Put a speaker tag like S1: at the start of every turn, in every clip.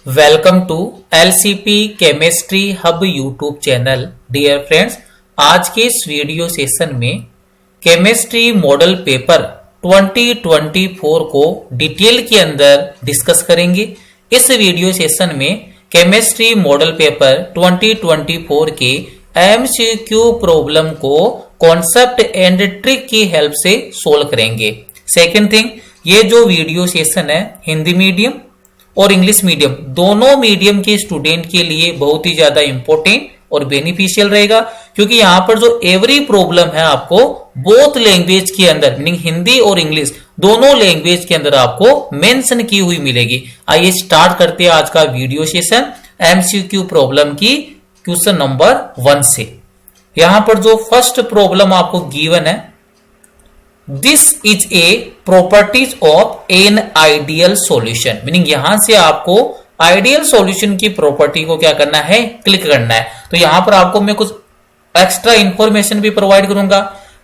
S1: Welcome to LCP chemistry hub YouTube channel. Dear friends, आज के इस वीडियो सेशन में केमिस्ट्री मॉडल पेपर 2024 को डिटेल के अंदर डिस्कस करेंगे। इस वीडियो सेशन में केमिस्ट्री मॉडल पेपर 2024 के एमसीक्यू प्रॉब्लम को कॉन्सेप्ट एंड ट्रिक की हेल्प से सोल्व करेंगे। सेकंड थिंग, ये जो वीडियो सेशन है हिंदी मीडियम और इंग्लिश मीडियम दोनों मीडियम के स्टूडेंट के लिए बहुत ही ज्यादा इंपॉर्टेंट और बेनिफिशियल रहेगा, क्योंकि यहाँ पर जो एवरी प्रॉब्लम है आपको बोथ लैंग्वेज के अंदर मीनिंग हिंदी और इंग्लिश दोनों लैंग्वेज के अंदर आपको मेंशन की हुई मिलेगी। आइए स्टार्ट करते हैं आज का वीडियो सेशन एमसीक्यू प्रॉब्लम की क्वेश्चन नंबर 1 से। यहां पर जो फर्स्ट प्रॉब्लम आपको गिवन है, this is a properties of an ideal solution, meaning यहां से आपको आइडियल सॉल्यूशन की प्रॉपर्टी को क्या करना है, क्लिक करना है। तो यहां पर आपको मैं कुछ एक्स्ट्रा इंफॉर्मेशन भी प्रोवाइड करूंगा।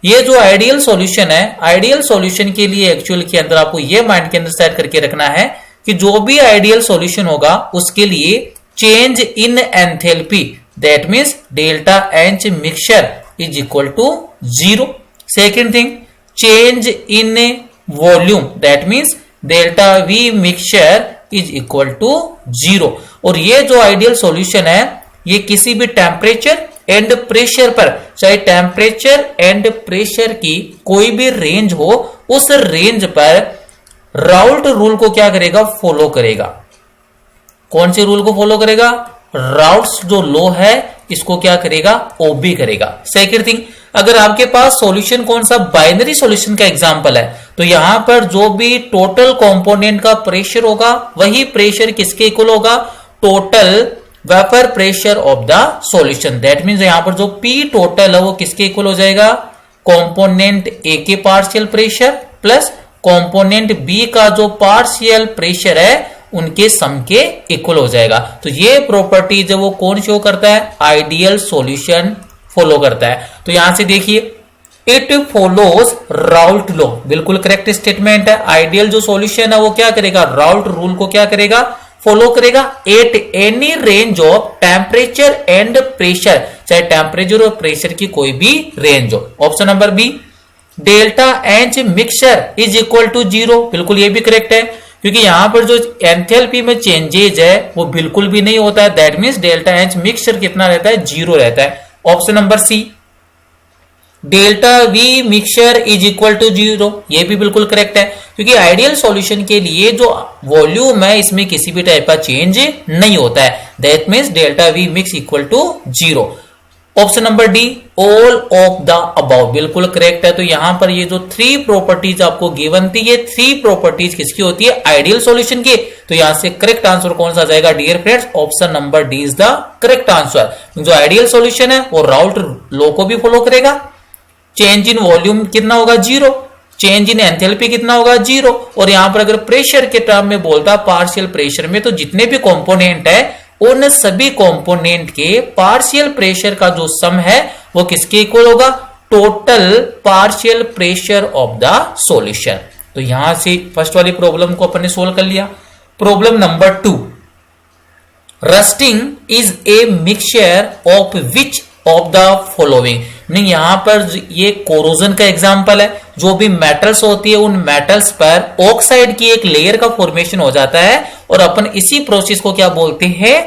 S1: ये जो आइडियल सॉल्यूशन है, आइडियल सॉल्यूशन के लिए एक्चुअल के अंदर आपको ये माइंड के अंदर सेट करके रखना है कि जो भी आइडियल सॉल्यूशन होगा उसके लिए change in enthalpy that means delta H mixture is equal to 0। Second thing, change in volume that means delta V mixture is equal to 0। और ये जो आइडियल सॉल्यूशन है ये किसी भी टेम्परेचर एंड प्रेशर पर, चाहे टेम्परेचर एंड प्रेशर की कोई भी रेंज हो, उस रेंज पर राउल्ट रूल को क्या करेगा, फॉलो करेगा। कौन से रूल को फॉलो करेगा? राउल्ट्स जो लॉ है इसको क्या करेगा, ओबी करेगा। सेकंड थिंग, अगर आपके पास सॉल्यूशन कौन सा बाइनरी सॉल्यूशन का एग्जांपल है तो यहां पर जो भी टोटल कंपोनेंट का प्रेशर होगा वही प्रेशर किसके इक्वल होगा, total vapour pressure of the solution. That means यहां पर जो पी टोटल है वो किसके इक्वल हो जाएगा, कंपोनेंट ए के partial pressure plus component B का जो पार्शियल प्रेशर है उनके सम के इक्वल हो जाएगा। तो ये प्रॉपर्टी जो वो कौन शो करता है, आइडियल सॉल्यूशन फॉलो करता है। तो यहां से देखिए, इट फॉलोज राउल्ट लॉ, बिल्कुल करेक्ट स्टेटमेंट है। आइडियल जो सॉल्यूशन है वो क्या करेगा, राउल्ट रूल को क्या करेगा, फॉलो करेगा at any range of temperature and pressure, चाहे टेम्परेचर और प्रेशर की कोई भी रेंज हो। Option number B, delta H mixture is equal to 0, बिल्कुल ये भी करेक्ट है, क्योंकि यहां पर जो एंथैल्पी में चेंजेज है वो बिल्कुल भी नहीं होता है। That means delta H mixture कितना रहता है, 0 रहता है। Option number C, delta V mixture is equal to 0, ये भी बिल्कुल करेक्ट है, क्योंकि आइडियल सॉल्यूशन के लिए जो वॉल्यूम है इसमें किसी भी टाइप का चेंज नहीं होता है। That means delta V mix equal to 0। Option number D, all of the above, बिल्कुल करेक्ट है। तो यहां पर ये जो 3 प्रॉपर्टीज आपको गिवन थी, ये 3 प्रॉपर्टीज किसकी होती है, आइडियल सॉल्यूशन की। तो यहां से करेक्ट आंसर कौन सा जाएगा dear friends, option number D is the correct answer. जो आइडियल सॉल्यूशन है वो राउल्ट लॉ को भी फॉलो करेगा। चेंज इन वॉल्यूम कितना होगा, 0, चेंज इन एंथैल्पी कितना होगा, 0। और यहां पर अगर प्रेशर के टर्म में बोलता पार्शियल प्रेशर में, तो जितने भी कंपोनेंट है उन सभी कंपोनेंट के पार्शियल प्रेशर का जो सम है वो किसके इक्वल होगा, total partial pressure of the solution. तो यहां से फर्स्ट वाली प्रॉब्लम को अपन ने सोल्व कर लिया। Problem number 2, rusting is a mixture of which of the following, meaning यहां पर ये कोरोजन का एग्जांपल है। जो भी मेटल्स होती है उन मेटल्स पर ऑक्साइड की एक लेयर का फॉर्मेशन हो जाता है और अपन इसी प्रोसेस को क्या बोलते हैं,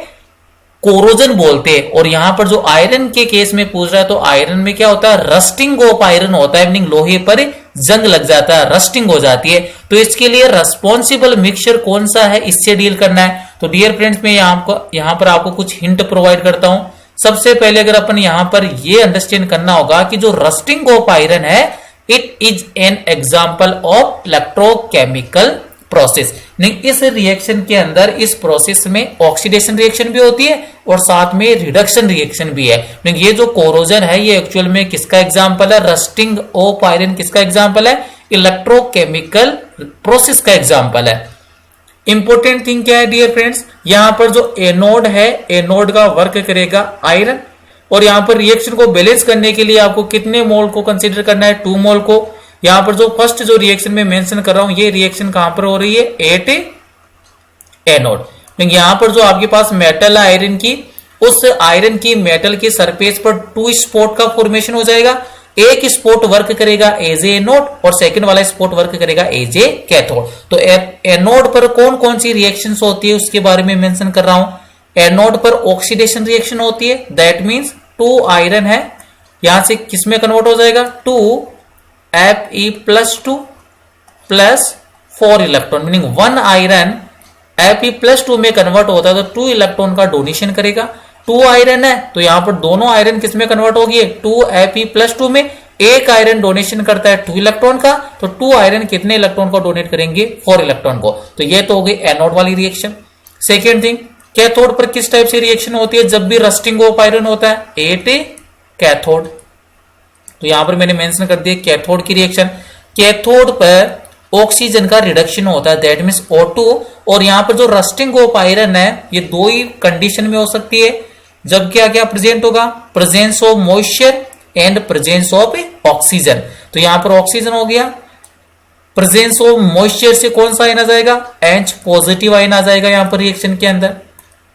S1: कोरोजन बोलते हैं। और यहां पर जो आयरन के केस में पूछ रहा है तो आयरन में क्या होता है, रस्टिंग ऑफ आयरन होता है, मीनिंग लोहे पर जंग लग जाता है, रस्टिंग हो जाती है। तो इसके लिए रेस्पॉन्सिबल मिक्सचर कौन सा है, इससे डील करना है। तो डियर फ्रेंड्स, मैं यहां पर आपको कुछ हिंट प्रोवाइड करता हूं। सबसे पहले अगर अपन यहां पर ये अंडरस्टैंड करना होगा कि जो रस्टिंग ऑफ आयरन है it is an example of electrochemical process. इस रिएक्शन के अंदर, इस प्रोसेस में ऑक्सीडेशन रिएक्शन भी होती है और साथ में रिडक्शन रिएक्शन भी है। ये जो कोरोजन है ये एक्चुअल में किसका एग्जांपल है, रस्टिंग ऑफ आयरन किसका एग्जांपल है, इलेक्ट्रोकेमिकल प्रोसेस का एग्जांपल है। इंपॉर्टेंट थिंग क्या है डियर फ्रेंड्स, यहां पर जो एनोड है, एनोड का वर्क करेगा आयरन, और यहां पर रिएक्शन को बैलेंस करने के लिए आपको कितने मोल को कंसीडर करना है, 2 मोल को। यहां पर जो फर्स्ट जो रिएक्शन में मेंशन कर रहा हूं ये रिएक्शन कहां पर हो रही है, एट एनोड। क्योंकि यहाँ पर जो आपके पास मेटल है आयरन की, उस आयरन की मेटल के सरफेस पर 2 स्पॉट का फॉर्मेशन हो जाएगा। एक स्पॉट वर्क करेगा एज ए एनोड और सेकंड वाला स्पॉट वर्क करेगा एज ए कैथोड। तो एनोड पर कौन कौन सी रिएक्शंस होती है उसके बारे में मेंशन कर रहा हूं। एनोड पर ऑक्सीडेशन रिएक्शन होती है, दैट मींस 2 आयरन है, यहां से किसमें कन्वर्ट हो जाएगा 2Fe+2 plus 4 electron, meaning 1 iron Fe+2 में कन्वर्ट होता है तो 2 इलेक्ट्रॉन का डोनेशन करेगा। 2 आयरन है तो यहां पर दोनों आयरन किसमें कन्वर्ट होगी 2Fe+2 में। एक आयरन डोनेशन करता है 2 इलेक्ट्रॉन का, तो 2 आयरन कितने इलेक्ट्रॉन को डोनेट करेंगे 4 इलेक्ट्रॉन को। तो ये तो हो गई एनोड वाली रिएक्शन। सेकेंड थिंग, कैथोड पर किस टाइप से रिएक्शन होती है जब भी रस्टिंग ऑफ आयरन होता है, एट कैथोड। तो यहां पर मैंने मेंशन कर दिया कैथोड की रिएक्शन। कैथोड पर ऑक्सीजन का रिडक्शन होता है, दैट मींस O2। और यहां पर जो रस्टिंग ऑफ आयरन है ये 2 ही कंडीशन में हो सकती है, जब क्या क्या प्रेजेंट होगा, presence of moisture and presence of oxygen. तो यहां पर ऑक्सीजन हो गया, प्रेजेंस ऑफ मॉइस्चर से कौन सा आयन आ जाएगा H पॉजिटिव आयन आ जाएगा यहां पर रिएक्शन के अंदर।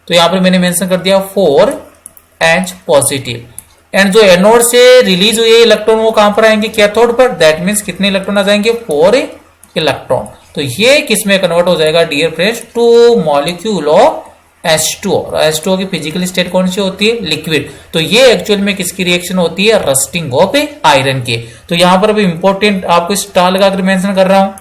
S1: तो यहां पर मैंने मेंशन कर दिया 4H पॉजिटिव। एंड जो एनोड से रिलीज हुए इलेक्ट्रॉन वो कहां पर आएंगे कैथोड पर, दैट मींस कितने इलेक्ट्रॉन आ जाएंगे 4 इलेक्ट्रॉन। तो ये किसमें कन्वर्ट हो जाएगा dear friends 2 molecule of H2। और H2 की फिजिकल स्टेट कौन सी होती है, लिक्विड। तो ये एक्चुअल में किसकी रिएक्शन होती है, रस्टिंग ऑफ आयरन की। तो यहां पर अभी इंपॉर्टेंट आपको स्टार लगाकर मेंशन कर रहा हूं,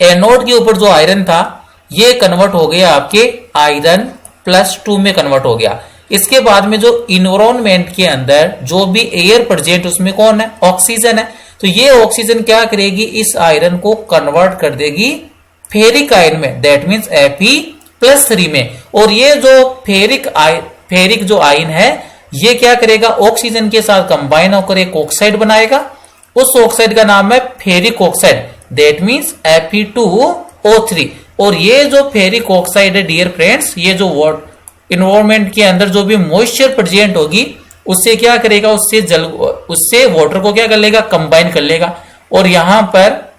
S1: एनोड के ऊपर जो आयरन था ये कन्वर्ट हो गया आपके Iron+2 में कन्वर्ट हो गया। इसके बाद में जो इन्वायरमेंट के अंदर जो भी एयर प्रेजेंट उसमें कौन है, ऑक्सीजन है। तो ये ऑक्सीजन क्या करेगी, इस आयरन को कन्वर्ट कर देगी फेरिक आयन में, दैट मींस Fe+3 में। और ये जो फेरिक जो आयन है ये क्या करेगा, ऑक्सीजन के साथ कंबाइन होकर एक ऑक्साइड बनाएगा। उस ऑक्साइड का नाम है ferric oxide, that means Fe2O3। और ये जो फेरिक ऑक्साइड है डियर फ्रेंड्स, ये जो इन्वायरमेंट के अंदर जो भी मॉइस्चर प्रेजेंट होगी उससे क्या करेगा, उससे वाटर को क्या कर लेगा, कंबाइन कर लेगा। और यहां पर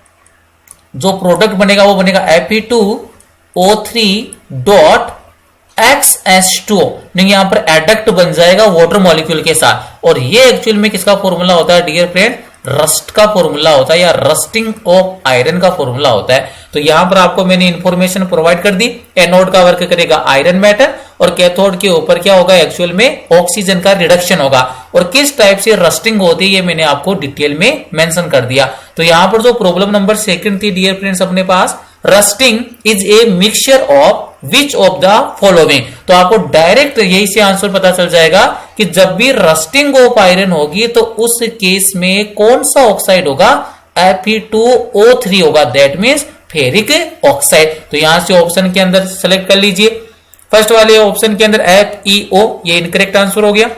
S1: जो प्रोडक्ट बनेगा वो बनेगा Fe2O3.XH2O, नहीं यहां पर एडक्ट बन जाएगा वाटर मॉलिक्यूल के साथ। और ये एक्चुअल में किसका फॉर्मूला होता है डियर फ्रेंड, रस्ट का फॉर्मूला होता है या रस्टिंग ऑफ आयरन का फॉर्मूला होता है। तो यहां पर आपको मैंने इंफॉर्मेशन प्रोवाइड कर दी, एनोड का वर्क करेगा आयरन मेटल और कैथोड के ऊपर क्या होगा, एक्चुअल में ऑक्सीजन का रिडक्शन होगा। और किस टाइप से रस्टिंग होती है ये मैंने आपको डिटेल में मेंशन कर दिया। तो यहां पर जो प्रॉब्लम नंबर 2 थी डियर फ्रेंड्स अपने पास, rusting is a mixture of which of the following. तो आपको डायरेक्ट यही से आंसर पता चल जाएगा कि जब भी रस्टिंग ऑफ आयरन होगी तो उस केस में कौन सा ऑक्साइड होगा, Fe2O3 होगा, दैट मींस फेरिक ऑक्साइड। तो यहां से ऑप्शन के अंदर सेलेक्ट कर लीजिए। फर्स्ट वाले ऑप्शन के अंदर FeO ये इनकरेक्ट आंसर हो गया,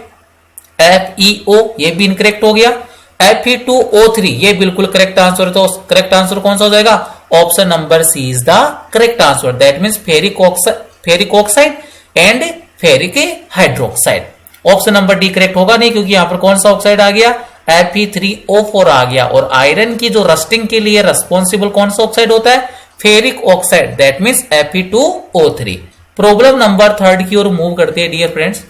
S1: FeO ये भी इनकरेक्ट हो गया, Fe2O3 ये बिल्कुल करेक्ट आंसर। तो करेक्ट आंसर कौन सा हो जाएगा, option number C is the correct answer, that means ferric oxide and ferric hydroxide. Option number D correct होगा नहीं, क्योंकि यहां पर कौन सा ऑक्साइड आ गया, Fe3O4 आ गया। और आयरन की जो रस्टिंग के लिए रेस्पॉन्सिबल कौन सा ऑक्साइड होता है, ferric oxide, that means Fe2O3। Problem number 3 की ओर मूव करते हैं dear friends.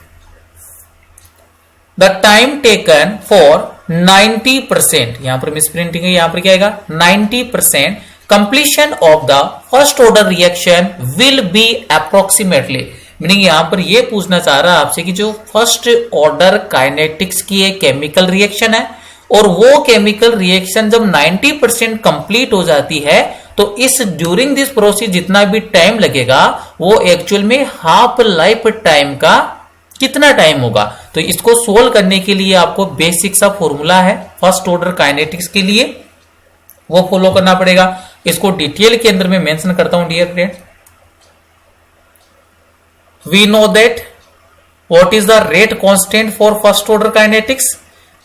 S1: The time taken for 90%, यहां पर मिस प्रिंटिंग है, यहां पर क्या आएगा 90% completion of the first order reaction will B approximately. Meaning यहां पर यह पूछना चाह रहा है आपसे कि जो फर्स्ट ऑर्डर काइनेटिक्स की एक केमिकल रिएक्शन है और वो केमिकल रिएक्शन जब 90% कंप्लीट हो जाती है तो इस ड्यूरिंग दिस प्रोसेस जितना भी टाइम लगेगा वो एक्चुअल में हाफ लाइफ टाइम का कितना टाइम होगा। तो इसको सोल्व करने के लिए आपको बेसिक सा फॉर्मूला है फर्स्ट ऑर्डर काइनेटिक्स के लिए, वो फॉलो करना पड़ेगा। इसको डिटेल के अंदर मैं मेंशन करता हूं dear friend. We know that what is the rate constant for first order kinetics.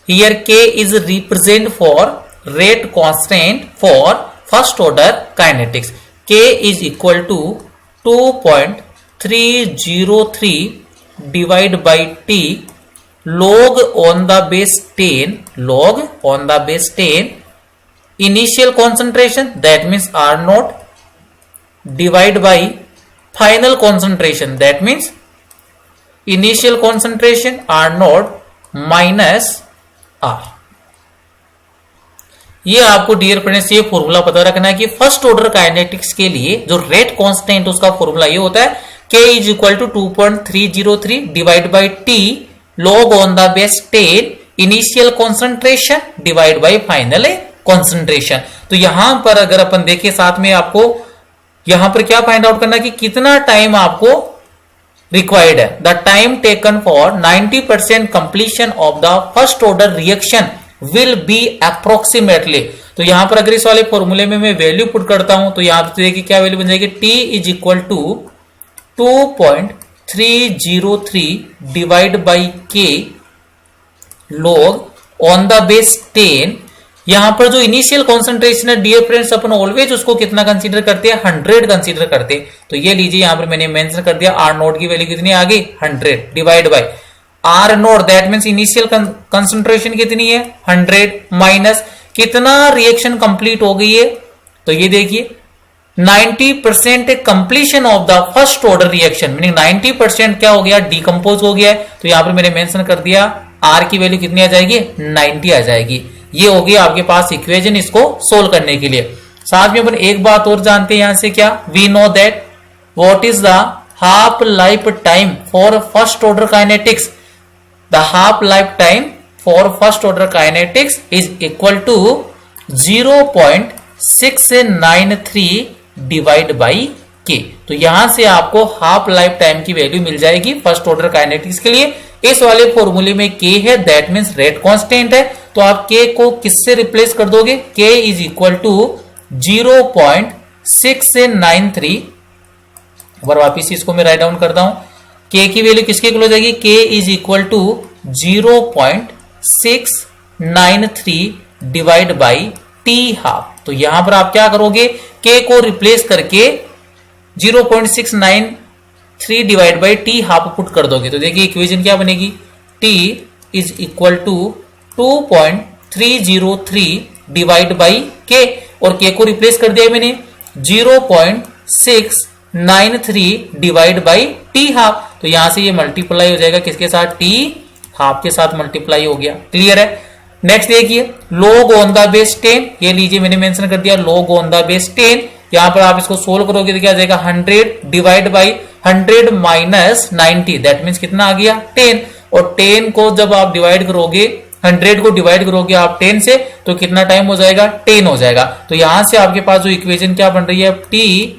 S1: Here K is represent for rate constant for first order kinetics. K is equal to 2.303 divide by T log on the base 10, log on the base 10 initial concentration, that means R naught, divide by final concentration, that means initial concentration R naught minus R. ये आपको dear friends ये formula पता रखना है कि first order kinetics के लिए जो रेट कांस्टेंट उसका फॉर्मूला ये होता है K is equal to 2.303 divide by t log on the base 10 initial concentration divide by final concentration. तो यहां पर अगर अपन देखें साथ में आपको यहां पर क्या फाइंड आउट करना है कि कितना टाइम आपको रिक्वायर्ड है। The time taken for 90% completion of the first order reaction will B approximately. तो यहां पर अगर इस वाले फॉर्मूले में मैं वैल्यू पुट करता हूं तो यहां पर देखिए क्या वैल्यू बन जाएगी, T is equal to 2.303 divide by K log on the base 10। यहां पर जो इनिशियल कॉन्सेंट्रेशन है डियर फ्रेंड्स अपन ऑलवेज उसको कितना कंसीडर करते हैं, 100 कंसीडर करते हैं। तो ये लीजिए यहां पर मैंने मेंशन कर दिया आर नोट की वैल्यू कितनी आ गई 100 divide by R naught, that means initial concentration कितनी है 100 माइनस कितना रिएक्शन कंप्लीट हो गई है। तो ये देखिए 90% completion of the first order reaction, meaning 90% क्या हो गया, डिकम्पोज हो गया है। तो यहां पर मैंने मेंशन कर दिया आर की वैल्यू कितनी आ जाएगी 90 आ जाएगी। ये हो गया आपके पास इक्वेशन इसको सोल्व करने के लिए। साथ में अपन एक बात और जानते हैं यहां से क्या, we know that what is the half life time for first order kinetics. The half life time for first order kinetics is equal to 0.693 divide by K. तो यहां से आपको हाफ लाइफ टाइम की वैल्यू मिल जाएगी first order kinetics के लिए। इस वाले फॉर्मूले में के है, दैट मीन्स रेट कांस्टेंट है। तो आप के को किससे रिप्लेस कर दोगे, के इज इक्वल टू 0.693। और वापिस इसको मैं राइट डाउन करता हूं, के की वैल्यू किसके इक्वल हो जाएगी, K is equal to 0.693 divide by t half. तो यहां पर आप क्या करोगे, के को रिप्लेस करके 0.693 divide by t half put कर दोगे। तो देखिए इक्वेशन क्या बनेगी, t is equal to 2.303 divide by k, और के को रिप्लेस कर दिया मैंने 0.693 डिवाइड बाई टी हाफ। तो यहां से ये मल्टीप्लाई हो जाएगा किसके साथ, टी हाफ के साथ मल्टीप्लाई हो गया। क्लियर है। नेक्स्ट देखिए लॉग ऑन द बेस 10, ये लीजिए मैंने मेंशन कर दिया लॉग ऑन द बेस 10। यहां पर आप इसको सोल्व करोगे तो क्या जाएगा 100 divide by 100 minus 90, that means कितना आ गया 10। और 10 को जब आप डिवाइड करोगे 100 को डिवाइड करोगे आप 10 से तो कितना टाइम हो जाएगा 10 हो जाएगा। तो यहां से आपके पास जो इक्वेशन क्या बन रही है, t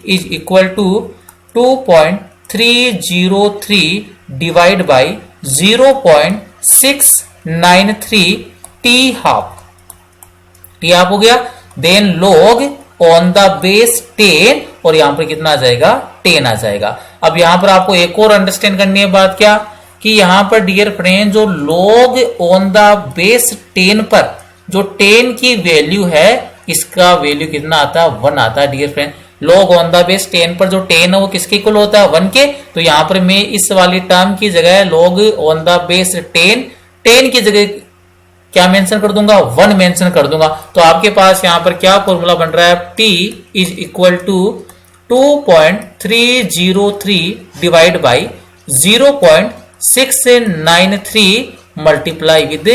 S1: is equal to 2.303 divide by 0.693 t half, t half हो गया। Then log on the base 10, और यहां पर कितना आ जाएगा 10 आ जाएगा। अब यहां पर आपको एक और अंडरस्टैंड करनी है बात क्या, कि यहां पर डियर फ्रेंड जो लॉग ऑन द बेस 10 पर जो 10 की वैल्यू है इसका वैल्यू कितना आता है 1 आता है dear friend. Log on the base 10 पर जो 10 है वो किसके इक्वल होता है 1 के। तो यहां पर मैं इस वाली टर्म की जगह लॉग ऑन द बेस 10 की जगह क्या मेंशन कर दूंगा 1 मेंशन कर दूंगा। तो आपके पास यहां पर क्या फॉर्मूला बन रहा है, t is equal to 2.303 divide by 0.693 multiply with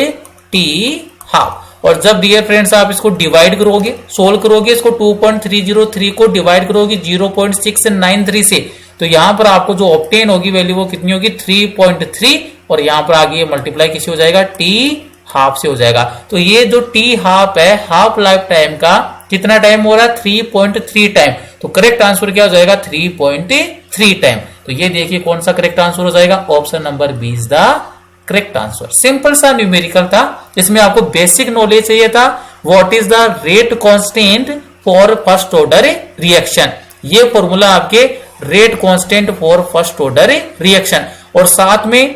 S1: t half. और जब डियर फ्रेंड्स आप इसको डिवाइड करोगे, सोल्व करोगे, इसको 2.303 को डिवाइड करोगे 0.693 से, तो यहां पर आपको जो ऑब्टेन होगी वैल्यू वो कितनी होगी 3.3, और यहां पर आगे मल्टीप्लाई किसी हो जाएगा टी हाफ से हो जाएगा। तो ये जो टी हाफ है, हाफ लाइफ टाइम का कितना टाइम हो रहा है 3.3 टाइम। तो करेक्ट आंसर क्या हो जाएगा 3.3 टाइम। तो ये देखिए कौन सा करेक्ट आंसर हो जाएगा, option number B is the correct answer. Simple सा न्यूमेरिकल था, इसमें आपको बेसिक नॉलेज चाहिए था what is the rate constant for first order reaction. ये फॉर्मूला आपके rate constant for first order reaction. और साथ में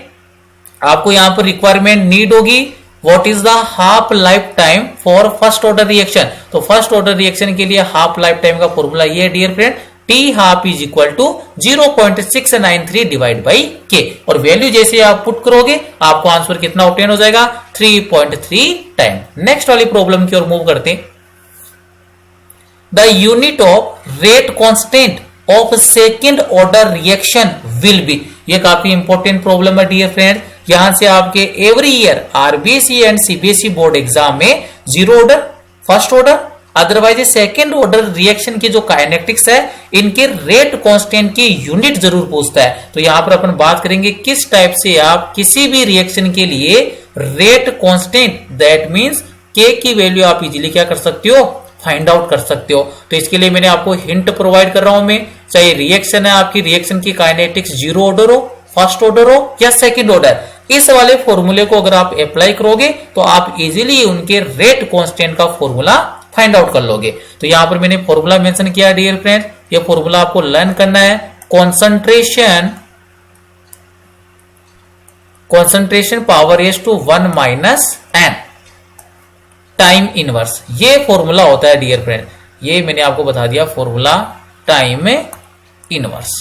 S1: आपको यहां पर रिक्वायरमेंट नीड होगी what is the half life time for first order reaction. तो फर्स्ट ऑर्डर रिएक्शन के लिए हाफ लाइफ टाइम का फॉर्मूला ये है dear friend, t half is equal to 0.693 divide by k. और वैल्यू जैसे आप पुट करोगे आपको आंसर कितना ऑब्टेन हो जाएगा 3.3 टाइम। नेक्स्ट वाली प्रॉब्लम की ओर मूव करते हैं। The unit of rate constant of second order reaction will be. ये काफी इंपॉर्टेंट प्रॉब्लम है डियर फ्रेंड। यहां से आपके every year RBSE and CBSE board exam में zero order, first order, otherwise second order reaction की जो काइनेटिक्स है इनके रेट कांस्टेंट की यूनिट जरूर पूछता है। तो यहां पर अपन बात करेंगे किस टाइप से आप किसी भी रिएक्शन के लिए रेट कांस्टेंट, दैट मींस के की वैल्यू आप इजीली क्या कर सकते हो, फाइंड आउट कर सकते हो। तो इसके लिए मैंने आपको हिंट प्रोवाइड कर रहा हूं मैं, चाहे रिएक्शन है आपकी, रिएक्शन की काइनेटिक्स जीरो ऑर्डर हो, फर्स्ट ऑर्डर हो या सेकंड ऑर्डर, इस वाले फॉर्मूले को अगर आप अप्लाई करोगे तो आप इजीली उनके रेट कांस्टेंट का फॉर्मूला फाइंड आउट कर लोगे। तो यहां पर मैंने फॉर्मूला मेंशन किया डियर फ्रेंड्स, ये फॉर्मूला आपको लर्न करना है। Concentration power raise to 1 minus n time inverse, ये फॉर्मूला होता है डियर फ्रेंड। ये मैंने आपको बता दिया फॉर्मूला टाइम इनवर्स।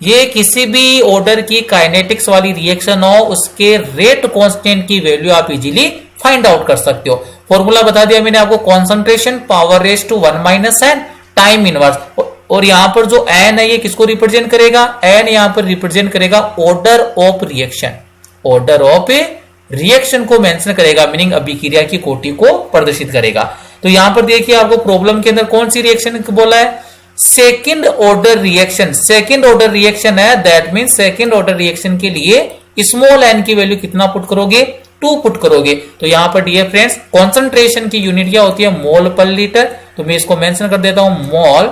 S1: ये किसी भी ऑर्डर की काइनेटिक्स वाली रिएक्शन हो उसके रेट कांस्टेंट की वैल्यू आप इजीली फाइंड आउट कर सकते हो। फॉर्मूला बता दिया मैंने आपको, concentration power raise to 1 minus n time inverse. और यहां पर जो एन है ये किसको रिप्रेजेंट करेगा, एन यहां पर रिप्रेजेंट करेगा order of reaction, order of reaction को मेंशन करेगा, मीनिंग अभिक्रिया की कोटि को प्रदर्शित करेगा। तो यहां पर देखिए आपको प्रॉब्लम के अंदर कौन सी रिएक्शन बोला है, second order reaction. Second order reaction है, that means second order reaction के लिए स्मॉल एन की वैल्यू कितना पुट करोगे, 2 पुट करोगे। तो यहां पर डियर फ्रेंड्स कॉन्सेंट्रेशन की यूनिट क्या होती है, मोल पर लीटर। तो मैं इसको मेंशन कर देता हूं मोल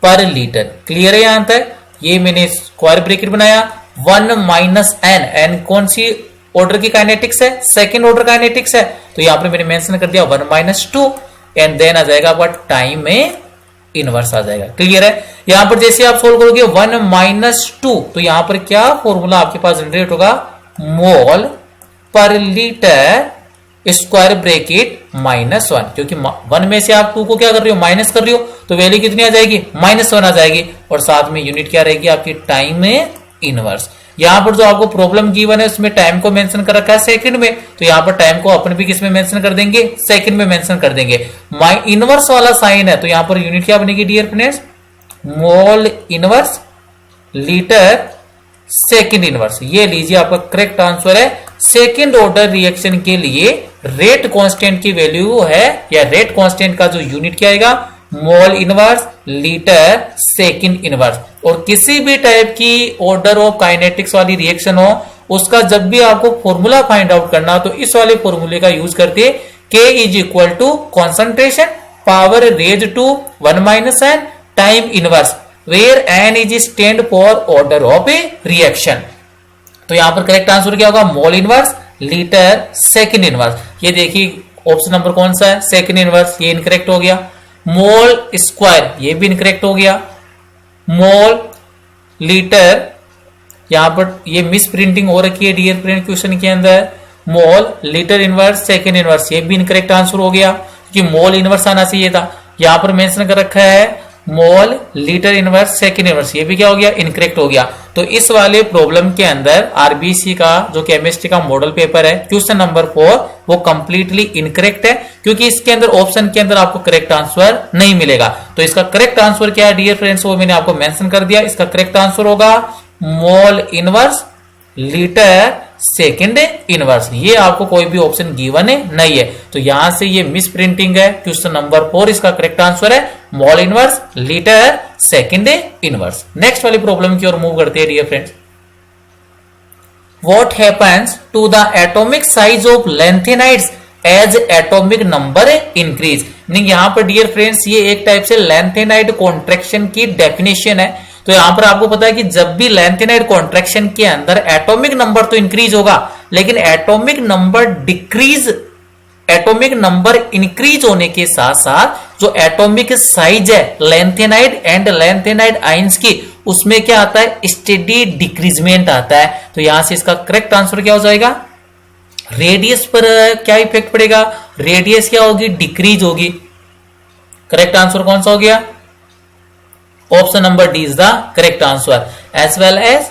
S1: पर लीटर। क्लियर है यहां तक, ये मैंने स्क्वायर ब्रैकेट बनाया। 1 माइनस एन, एन कौन सी ऑर्डर की काइनेटिक्स है, सेकंड ऑर्डर काइनेटिक्स है। तो यहां पर मैंने मेंशन कर दिया 1 माइनस 2 एंड देन आ जाएगा आपका टाइम में इनवर्स आ जाएगा। क्लियर है, यहां पर जैसे आप सोल्व करोगे 1 माइनस 2, तो यहां पर क्या फॉर्मूला आपके पास जनरेट होगा, मोल पर लीटर स्क्वायर ब्रैकेट -1, क्योंकि 1 में से आप 2 को क्या कर रहे हो, माइनस कर रहे हो, तो वैल्यू कितनी आ जाएगी, -1 आ जाएगी। और साथ में यूनिट क्या रहेगी आपकी, टाइम में इनवर्स। यहां पर जो आपको प्रॉब्लम गिवन है उसमें टाइम को मेंशन कर रखा है सेकंड में, तो यहां पर टाइम को अपन भी किस में मेंशन कर देंगे, सेकंड में मेंशन कर देंगे। इनवर्स वाला साइन है तो यहां पर यूनिट क्या बनेगी dear friends, mole inverse litre second inverse. ये लीजिए आपका करेक्ट आंसर है। सेकंड ऑर्डर रिएक्शन के लिए रेट कांस्टेंट की वैल्यू है, या रेट कांस्टेंट का जो यूनिट क्या आएगा, मोल इनवर्स लीटर सेकंड इनवर्स। और किसी भी टाइप की ऑर्डर ऑफ काइनेटिक्स वाली रिएक्शन हो उसका जब भी आपको फॉर्मूला फाइंड आउट करना तो इस वाले फॉर्मूले का यूज करते, K is equal to concentration power raise to 1 minus n time inverse, where n is stand for order of a reaction. तो यहां पर करेक्ट आंसर क्या होगा, mole inverse litre second inverse. ये देखिए ऑप्शन नंबर कौन सा है, सेकंड इनवर्स, ये इनकरेक्ट हो गया। मोल स्क्वायर ये भी इनकरेक्ट हो गया। मोल लीटर यहां पर ये मिस प्रिंटिंग हो रखी है डियर फ्रेंड क्वेश्चन के अंदर, mole litre inverse second inverse, ये भी इनकरेक्ट आंसर हो गया क्योंकि मोल इनवर्स आना चाहिए था। यहां पर मेंशन कर रखा है mole litre inverse second inverse, ये भी क्या हो गया, इनकरेक्ट हो गया। तो इस वाले प्रॉब्लम के अंदर आरबीसी का जो केमिस्ट्री का मॉडल पेपर है क्वेश्चन नंबर 4 वो कंप्लीटली इनकरेक्ट है, क्योंकि इसके अंदर ऑप्शन के अंदर आपको करेक्ट आंसर नहीं मिलेगा। तो इसका करेक्ट आंसर क्या है डियर फ्रेंड्स, वो मैंने आपको मेंशन कर दिया। इसका करेक्ट आंसर होगा mole inverse litre second inverse. ये आपको कोई भी ऑप्शन गिवन नहीं है, तो यहां से ये मिस प्रिंटिंग है। क्वेश्चन नंबर 4 इसका करेक्ट आंसर है mole inverse litre second inverse. Next वाली प्रॉब्लम की ओर मूव करते हैं dear friends. What happens to the atomic size of lanthanides as atomic number increase. Meaning यहां पर डियर फ्रेंड्स ये एक टाइप से लैंथेनाइड कॉन्ट्रैक्शन की डेफिनेशन है। तो यहां पर आपको पता है कि जब भी लैंथेनाइड कॉन्ट्रैक्शन के अंदर एटॉमिक नंबर तो इंक्रीज होगा, लेकिन एटॉमिक नंबर इंक्रीज होने के साथ साथ जो एटॉमिक साइज है लैंथेनाइड एंड लैंथेनाइड आयंस की, उसमें क्या आता है, स्टेडी डिक्रीजमेंट आता है। तो यहां से इसका करेक्ट आंसर क्या हो जाएगा, रेडियस पर क्या इफेक्ट पड़ेगा, रेडियस क्या होगी, डिक्रीज होगी। करेक्ट आंसर कौन सा हो गया, option number D is the correct answer. As well as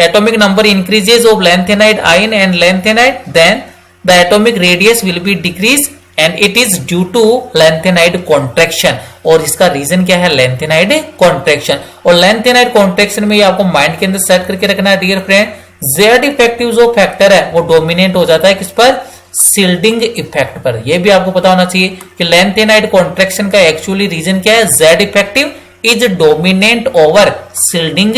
S1: atomic number increases of lanthanide ion and lanthanide, then the atomic radius will be decreased and it is due to lanthanide contraction. और इसका reason क्या है? Lanthanide contraction. और lanthanide contraction में आपको mind के अंदर set करके रखना है डियर फ्रेंड, जेड इफेक्टिव जो फैक्टर है वो डोमिनेट हो जाता है किस पर? शिल्डिंग इफेक्ट पर। यह भी आपको पता होना चाहिए कि लेंथेनाइड कॉन्ट्रैक्शन का एक्चुअली रीजन क्या है? Z effective is dominant over shielding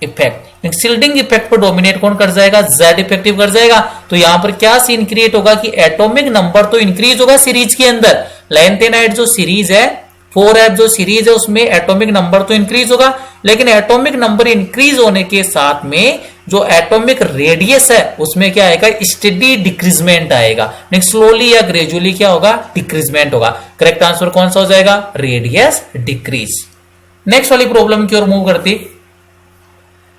S1: effect. Shielding effect पर डोमिनेट कौन कर जाएगा? जेड इफेक्टिव कर जाएगा। तो यहां पर क्या सीन क्रिएट होगा कि एटॉमिक नंबर तो इंक्रीज होगा सीरीज के अंदर। लेंथेनाइड जो सीरीज है 4f जो सीरीज है उसमें एटॉमिक नंबर तो इंक्रीज होगा, लेकिन एटॉमिक नंबर इंक्रीज होने के साथ में जो एटॉमिक रेडियस है उसमें क्या आएगा? स्टेडी डिक्रीजमेंट आएगा। नेक्स्ट स्लोली या ग्रेजुअली क्या होगा? डिक्रीजमेंट होगा। करेक्ट आंसर कौन सा हो जाएगा? Radius decrease. नेक्स्ट वाली प्रॉब्लम की ओर मूव करती।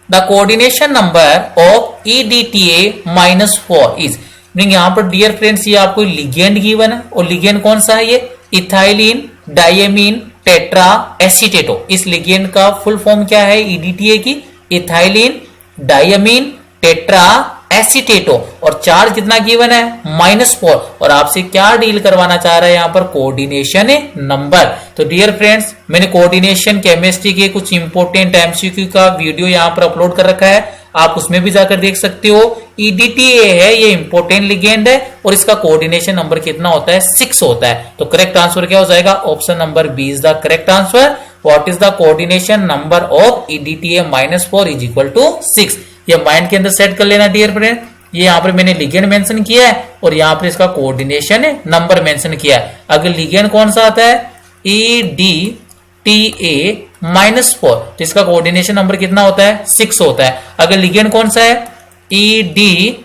S1: The coordination number of EDTA -4 is. यहां पर डियर फ्रेंड्स ये आपको लिगेंड गिवन है, और लिगेंड कौन सा है? ये इथाइलिन डायमीन टेट्रा एसीटेटो। इस लिगेंड का फुल फॉर्म क्या है EDTA की? Ethylene diamine tetra acetato. और चार्ज कितना गिवन है? -4। और आपसे क्या डील करवाना चाह रहा है यहां पर? Coordination number. तो डियर फ्रेंड्स मैंने कोऑर्डिनेशन केमिस्ट्री के कुछ इंपोर्टेंट MCQ का वीडियो यहां पर अपलोड कर रखा है, आप उसमें भी जाकर देख सकते हो। EDTA है ये इंपोर्टेंट लिगेंड है, और इसका कोऑर्डिनेशन नंबर कितना होता है? 6 होता है। तो करेक्ट आंसर क्या हो जाएगा? Option number B is the correct answer. What is the coordination number of EDTA -4 is equal to 6। ये माइंड के अंदर सेट कर लेना डियर फ्रेंड। ये यहां पर मैंने लिगेंड मेंशन किया है और यहां पर इसका कोऑर्डिनेशन नंबर मेंशन किया है। अगर लिगेंड कौन सा आता है? EDTA -4, तो इसका कोऑर्डिनेशन नंबर कितना होता है? 6 होता है। अगर लिगेंड कौन सा है? EDTA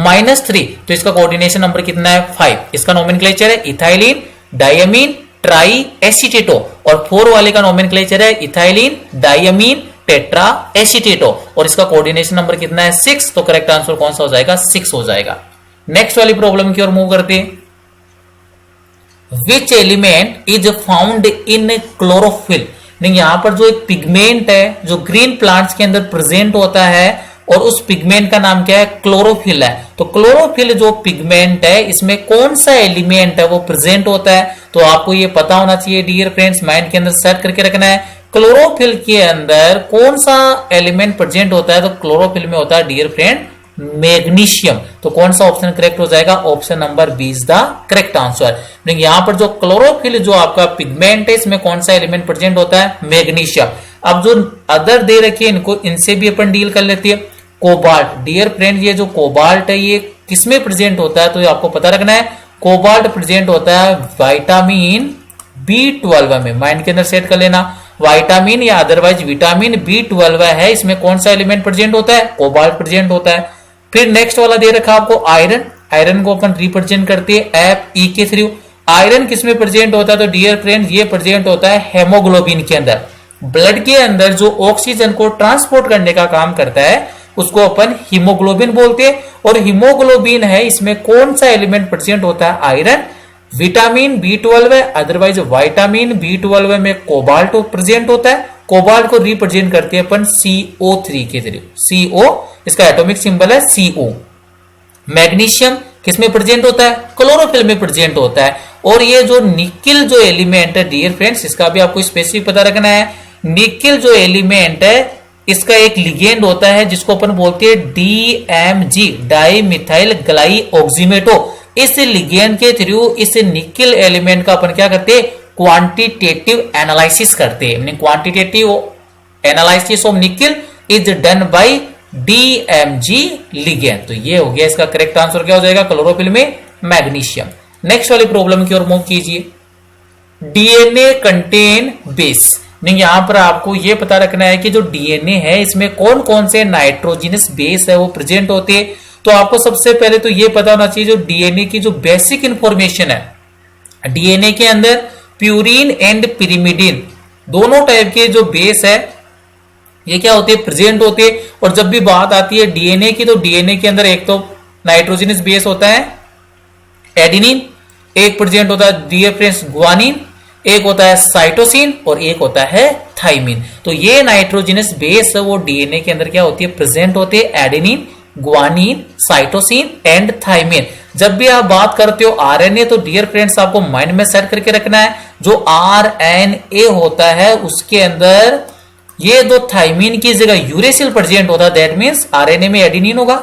S1: -3, तो इसका कोऑर्डिनेशन नंबर कितना है? 5। इसका नोमेनक्लेचर है इथाइलिन डायमीन ट्राई एसीटेटो, और 4 वाले का नोमेनक्लेचर है इथाइलिन डायमीन टेट्रा एसीटेटो, और इसका कोऑर्डिनेशन नंबर कितना है? 6। तो करेक्ट आंसर कौन सा हो जाएगा? 6 हो जाएगा। नेक्स्ट वाली प्रॉब्लम की ओर मूव करते हैं। Which element is found in chlorophyll. यहां पर जो एक पिगमेंट है जो ग्रीन प्लांट्स के अंदर प्रेजेंट होता है, और उस पिगमेंट का नाम क्या है? क्लोरोफिल है। तो क्लोरोफिल जो पिगमेंट है इसमें कौन सा एलिमेंट है वो प्रेजेंट होता है? तो आपको ये पता होना चाहिए डियर फ्रेंड्स, माइंड के अंदर सेट करके रखना है। क्लोरोफिल के अंदर कौन सा एलिमेंट प्रेजेंट होता है? तो क्लोरोफिल में होता है डियर फ्रेंड मैग्नीशियम। तो कौन सा ऑप्शन करेक्ट हो जाएगा? Option number B is the correct answer. यहां पर जो क्लोरोफिल जो आपका पिगमेंट है इसमें कौन सा एलिमेंट प्रेजेंट होता है? मैग्नीशियम। अब जो अदर दे रखी है इनको, इनसे भी अपन डील कर लेते हैं। कोबाल्ट डियर फ्रेंड, ये जो कोबाल्ट है ये किसमें प्रेजेंट होता है? तो ये आपको पता रखना है। कोबाल्ट प्रेजेंट होता है विटामिन B12 में। माइंड के अंदर सेट कर लेना, विटामिन या अदरवाइज विटामिन B12 है, इसमें कौन सा एलिमेंट प्रेजेंट होता है? कोबाल्ट प्रेजेंट होता है। फिर नेक्स्ट वाला दे रखा आपको आयरन। आयरन को अपन रिप्रेजेंट करते हैं Fe के थ्रू। आयरन किसमें प्रेजेंट होता है? तो डियर फ्रेंड ये प्रेजेंट होता है हेमोग्लोबिन के अंदर। ब्लड के अंदर जो ऑक्सीजन को ट्रांसपोर्ट करने का काम करता है उसको अपन हीमोग्लोबिन बोलते हैं, और हीमोग्लोबिन है इसमें कौन सा एलिमेंट प्रेजेंट होता है? आयरन। विटामिन B12 है, अदरवाइज विटामिन B12 में कोबाल्ट प्रेजेंट होता है। कोबाल्ट को रिप्रेजेंट करते हैं अपन CO3 के थ्रू। CO इसका एटॉमिक सिंबल है CO। मैग्नीशियम किसमें प्रेजेंट होता है? क्लोरोफिल में प्रेजेंट होता है। और ये जो निकिल जो एलिमेंट है डियर फ्रेंड्स, इसका भी आपको स्पेसिफिक पता रखना है। निकिल जो एलिमेंट है इसका एक लिगेंड होता है जिसको अपन बोलते हैं DMG डाई मिथाइल ग्लाई ऑक्सीमेटो। इस लिगेंड के थ्रू इस निकिल एलिमेंट का अपन क्या करते हैं? क्वांटिटेटिव एनालिसिस करते हैं। Quantitative analysis of nickel is done by DMG ligand. तो ये हो गया इसका करेक्ट आंसर। क्या हो जाएगा? क्लोरोफिल में मैग्नीशियम। नेक्स्ट वाली प्रॉब्लम की ओर मूव कीजिए। DNA contain base. यहां पर आपको यह पता रखना है कि जो DNA है इसमें कौन कौन से नाइट्रोजिनस बेस है वो प्रेजेंट होते हैं। तो आपको सबसे पहले तो यह पता होना चाहिए जो DNA की जो बेसिक इंफॉर्मेशन है, DNA के अंदर प्यूरिन एंड पिरिमिडिन दोनों टाइप के जो बेस है ये क्या होते हैं? प्रेजेंट होते हैं। और जब भी बात आती है DNA की, तो DNA के अंदर एक तो नाइट्रोजिनस बेस होता है एडिनिन, एक प्रेजेंट होता है डियर फ्रेंड्स ग्वानिन, एक होता है साइटोसिन, और एक होता है थाइमिन। तो ये नाइट्रोजिनस बेस है वो DNA के अंदर क्या होती है? प्रेजेंट होते हैं adenine, guanine, cytosine and thymine. जब भी आप बात करते हो आरएनए तो डियर फ्रेंड्स आपको माइंड में सेट करके रखना है, जो आरएनए होता है उसके अंदर ये दो थाइमीन की जगह यूरेसिल प्रेजेंट होता है। दैट मींस आरएनए में एडेनिन होगा,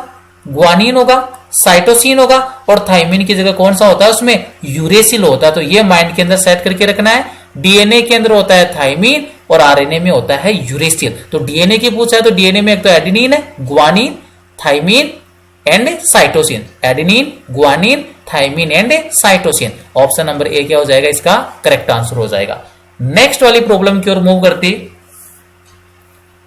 S1: ग्वानिन होगा, साइटोसिन होगा और थाइमीन की जगह कौन सा होता है उसमें यूरेसिल होता है। तो ये माइंड के अंदर सेट करके रखना है। डीएनए के अंदर होता है थाइमीन और आरएनए में होता है यूरेसिल। तो डीएनए की पूछा है तो डीएनए में एक तो एडेनिन है, guanine, thymine and cytosine. Adenine, guanine, thymine and cytosine. Option number A क्या हो जाएगा, इसका करेक्ट आंसर हो जाएगा। नेक्स्ट वाली प्रॉब्लम की ओर मूव करते,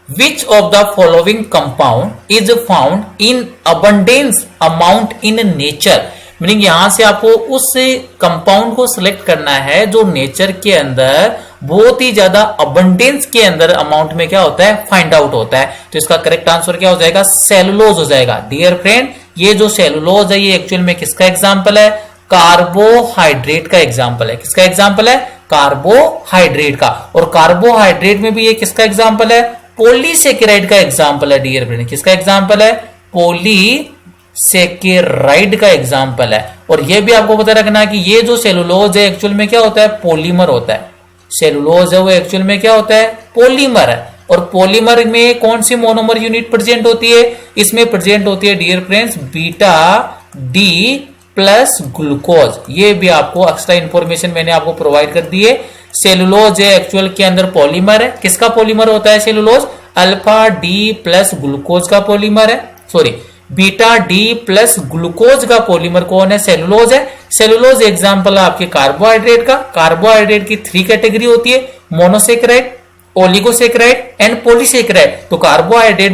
S1: Which of the following compound is found in abundance amount in nature? Meaning यहां से आपको उस कंपाउंड को सिलेक्ट करना है जो नेचर के अंदर बहुत ही ज्यादा अबंडेंस के अंदर अमाउंट में क्या होता है, फाइंड आउट होता है। तो इसका करेक्ट आंसर क्या हो जाएगा, सेलुलोज हो जाएगा। डियर फ्रेंड, ये जो सेलुलोज है ये एक्चुअल में किसका एग्जाम्पल है, कार्बोहाइड्रेट का एग्जाम्पल है। किसका एग्जाम्पल है, कार्बोहाइड्रेट का। और कार्बोहाइड्रेट में भी ये किसका एग्जाम्पल है, पॉलीसेकेराइड का एग्जाम्पल है। डियर फ्रेंड, किसका एग्जाम्पल है, पॉलीसेकेराइड का एग्जाम्पल है। और यह भी आपको पता रखना है कि ये जो सेलुलोज है एक्चुअल में क्या होता है, पॉलीमर होता है। सेलुलोज है वो एक्चुअल में क्या होता है, पॉलीमर है। और पॉलीमर में कौन सी मोनोमर यूनिट प्रेजेंट होती है, इसमें प्रेजेंट होती है dear friends beta D plus glucose. ये भी आपको एक्स्ट्रा इंफॉर्मेशन मैंने आपको प्रोवाइड कर दी है। सेलुलोज है एक्चुअल के अंदर पॉलीमर है। किसका पॉलीमर होता है cellulose, alpha D plus glucose का पॉलीमर है। Sorry, beta D plus glucose का पॉलीमर कौन है, सेलुलोज है। सेलुलोज एग्जांपल है आपके कार्बोहाइड्रेट का। कार्बोहाइड्रेट की 3 कैटेगरी होती है, मोनोसेकेराइड, ओलिगोसेकेराइड एंड पॉलीसेकेराइड। तो कार्बोहाइड्रेट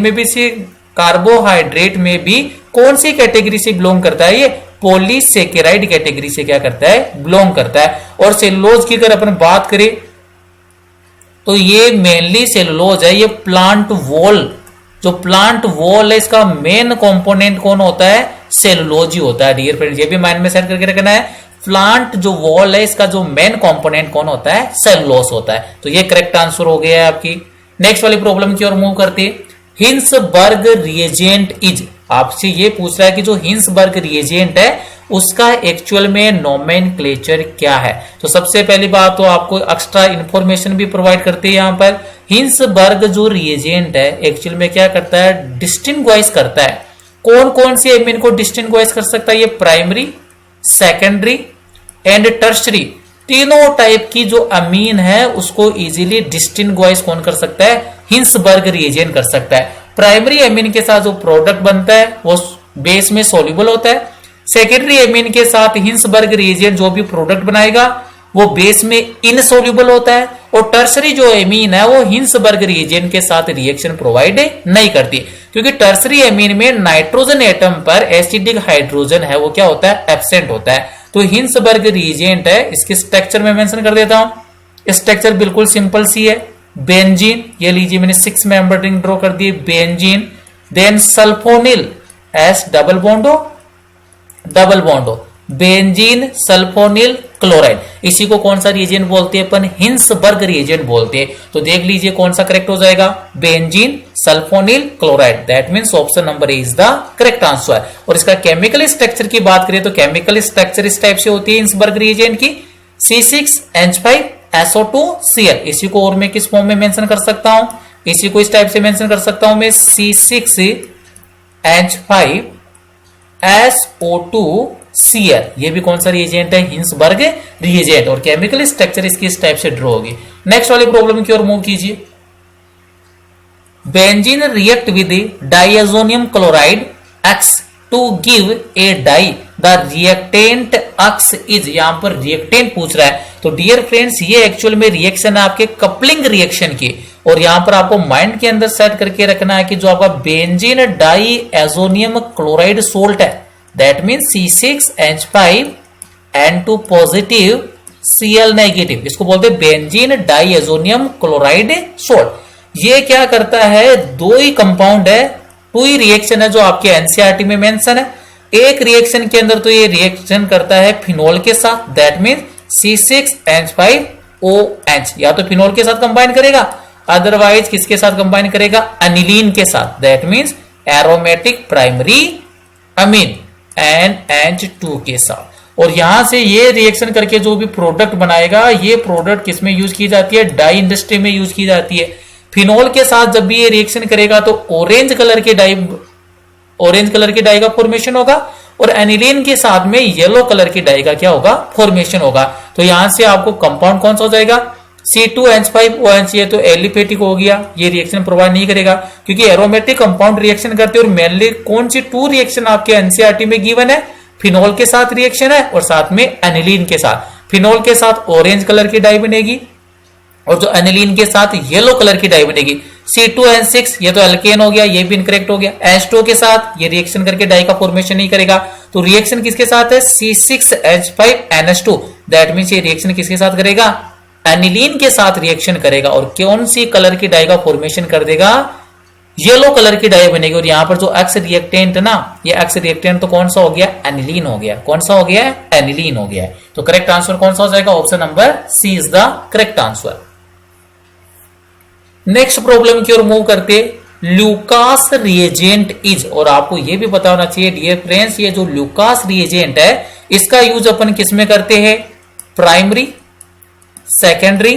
S1: में भी कौन सी कैटेगरी से बिलोंग करता है, ये पॉलीसेकेराइड कैटेगरी से क्या करता है, बिलोंग करता है। और सेलुलोज की अगर अपन बात करें तो ये मेनली सेलुलोज है, ये प्लांट वॉल, जो प्लांट वॉल है इसका मेन कंपोनेंट कौन होता है, सेलुलोज ही होता है। डियर फ्रेंड्स, ये भी माइंड में सेट करके रखना है, प्लांट जो वॉल है इसका जो मेन कंपोनेंट कौन होता है, सेलुलोज होता है। तो ये करेक्ट आंसर हो गया है आपकी। नेक्स्ट वाली प्रॉब्लम की ओर मूव करते हैं। हिंसबर्ग रिएजेंट इज, आपसे ये पूछ रहा है कि जो हिंसबर्ग रिएजेंट है उसका एक्चुअल में नोमेनक्लेचर क्या है। तो सबसे पहली बात तो आपको एक्स्ट्रा इंफॉर्मेशन भी प्रोवाइड करते हैं यहाँ पर। हिंसबर्ग जो रिएजेंट है एक्चुअल में क्या करता है, डिस्टिंग्विश करता है। कौन कौन सी एमिन को डिस्टिंग्विश कर सकता है, ये प्राइमरी, सेकेंडरी एंड टर्शरी, तीनों टाइप की जो अमीन है उसको इजीली डिस्टिंग्विश कौन कर सकता है, हिंसबर्ग रिएजेंट कर सकता है। प्राइमरी एमिन के साथ जो प्रोडक्ट बनता है वो बेस में सोल्यूबल होता है। सेकेंडरी एमिन के साथ हिंसबर्ग रिएजेंट जो भी प्रोडक्ट बनाएगा वो बेस में इनसोल्यूबल होता है। और टर्सरी जो एमीन है वो हिंसबर्ग रिएजेंट के साथ रिएक्शन प्रोवाइड नहीं करती, क्योंकि टर्सरी एमीन में नाइट्रोजन एटम पर एसिडिक हाइड्रोजन है वो क्या होता है, एब्सेंट होता है। तो हिंसबर्ग रिएजेंट है, इसके स्ट्रक्चर में मेंशन कर देता हूं। स्ट्रक्चर बिल्कुल सिंपल सी है, बेंजीन, ये लीजिए मैंने 6 मेंबर रिंग ड्रॉ कर दी, benzene, then sulphonyl, S double bond O, benzene sulphonyl chloride. इसी को कौन सा रिएजेंट बोलते हैं अपन, हिंसबर्ग रिएजेंट बोलते हैं। तो देख लीजिए कौन सा करेक्ट हो जाएगा, benzene sulphonyl chloride. That means option number A is the correct answer. और इसका केमिकल स्ट्रक्चर की बात करें तो केमिकल स्ट्रक्चर इस टाइप से होती है हिंसबर्ग रिएजेंट की, C6H5SO2Cl। इसी को और मैं किस फॉर्म में मेंशन कर सकता हूं, इसी को इस टाइप से मेंशन कर सकता हूं मैं, C6H5SO2Cl। ये भी कौन सा रिएजेंट है, हिंसबर्ग रिएजेंट। और केमिकल स्ट्रक्चर इसकी इस टाइप से ड्रॉ होगी। नेक्स्ट वाली प्रॉब्लम की ओर मूव कीजिए। Benzene react with diazonium chloride X to give a dye, the reactant X is, यहां पर रिएक्टेंट पूछ रहा है। तो डियर फ्रेंड्स ये एक्चुअल में रिएक्शन है आपके कपलिंग रिएक्शन की। और यहां पर आपको माइंड के अंदर सेट करके रखना है कि जो आपका बेंजीन डाइएजोनियम क्लोराइड सोल्ट है, that mean C6H5N2 positive Cl negative, इसको बोलते हैं बेंजीन डाइएजोनियम क्लोराइड सोल्ट। ये क्या करता है, दो ही कंपाउंड है, 2 ही रिएक्शन है जो आपके एनसीईआरटी में मेंशन है। एक रिएक्शन के अंदर तो ये रिएक्शन करता है फिनोल के साथ, दैट मीन C6H5OH, या तो फिनोल के साथ कंबाइन करेगा, अदरवाइज किसके साथ कंबाइन करेगा, अनिलीन के साथ, that means aromatic primary amine, NH2 के साथ। और यहां से ये रिएक्शन करके जो भी प्रोडक्ट बनाएगा, ये प्रोडक्ट किसमें यूज की जाती है? डाई इंडस्ट्री में यूज की जाती है। फिनोल के साथ जब भी ये रिएक्शन करेगा तो ऑरेंज कलर के डाई का फॉर्मेशन होगा, और एनिलीन के साथ में येलो कलर की डाई का क्या होगा? फॉर्मेशन होगा। तो यहां से आपको कंपाउंड कौन सा हो जाएगा? C2H5OH। ये तो एलिफेटिक हो गया, ये रिएक्शन प्रोवाइड नहीं करेगा क्योंकि एरोमेटिक कंपाउंड रिएक्शन करते हैं। और मेनली कौन सी 2 रिएक्शन आपके एनसीईआरटी में गिवन है? फिनोल के साथ रिएक्शन है और साथ में एनिलीन के साथ। फिनोल के साथ ऑरेंज कलर की डाई बनेगी और जो एनिलीन के साथ येलो कलर की डाई बनेगी। C2H6 ये तो एल्केन हो गया, ये भी इनकरेक्ट हो गया। H2 के साथ ये रिएक्शन करके डाई का फॉर्मेशन नहीं करेगा। तो रिएक्शन किसके साथ है? C6H5NH2। दैट मींस ये रिएक्शन किसके साथ करेगा? एनिलीन के साथ रिएक्शन करेगा। और कौन सी कलर की डाई का फॉर्मेशन कर देगा? येलो कलर की डाई बनेगी। और यहां पर जो एक्स रिएक्टेंट ना, ये एक्स रिएक्टेंट तो कौन सा हो गया? एनिलीन हो गया। कौन सा हो गया? एनिलीन हो गया। तो करेक्ट आंसर कौन सा हो जाएगा? Option number C is the correct answer. Next problem की ओर मूव करते। ल्यूकास रिएजेंट इज, और आपको यह भी पता होना चाहिए डियर फ्रेंड्स, ये जो ल्यूकास रिएजेंट है इसका यूज अपन किसमें करते हैं? Primary, secondary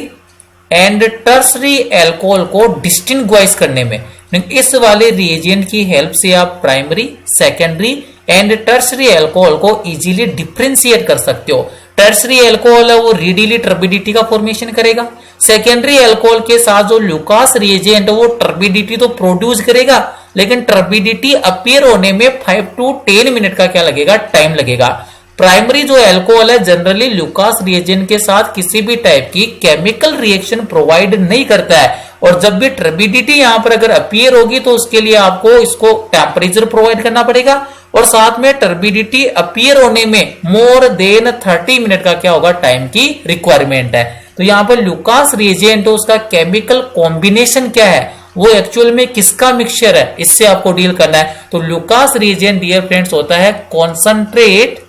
S1: and tertiary alcohol को डिस्टिंग्विश करने में। इस वाले रिएजेंट की हेल्प से आप primary, secondary and tertiary alcohol को इजीली डिफरेंशिएट कर सकते हो। टर्सरी एल्कोहल है वो रेडिली टर्बिडिटी का फॉर्मेशन करेगा। सेकेंडरी एल्कोहल के साथ जो ल्यूकास रिएजेंट है वो टर्बिडिटी तो प्रोड्यूस करेगा, लेकिन टर्बिडिटी अपीयर होने में 5 to 10 मिनट का क्या लगेगा? टाइम लगेगा। प्राइमरी जो एल्कोहल है जनरली ल्यूकास रिएजेंट के साथ किसी भी टाइप की केमिकल रिएक्शन प्रोवाइड नहीं करता है। और जब भी टर्बिडिटी यहां पर अगर अपीयर होगी तो उसके लिए आपको इसको टेम्परेचर प्रोवाइड करना पड़ेगा, और साथ में टर्बिडिटी अपीयर होने में मोर देन 30 मिनट का क्या होगा? टाइम की रिक्वायरमेंट है। तो यहां पर ल्यूकास रिएजेंट उसका केमिकल कॉम्बिनेशन क्या है, वो एक्चुअल में किसका मिक्सचर है, इससे आपको डील करना है। तो ल्यूकास रिएजेंट डियर फ्रेंड्स होता है concentrate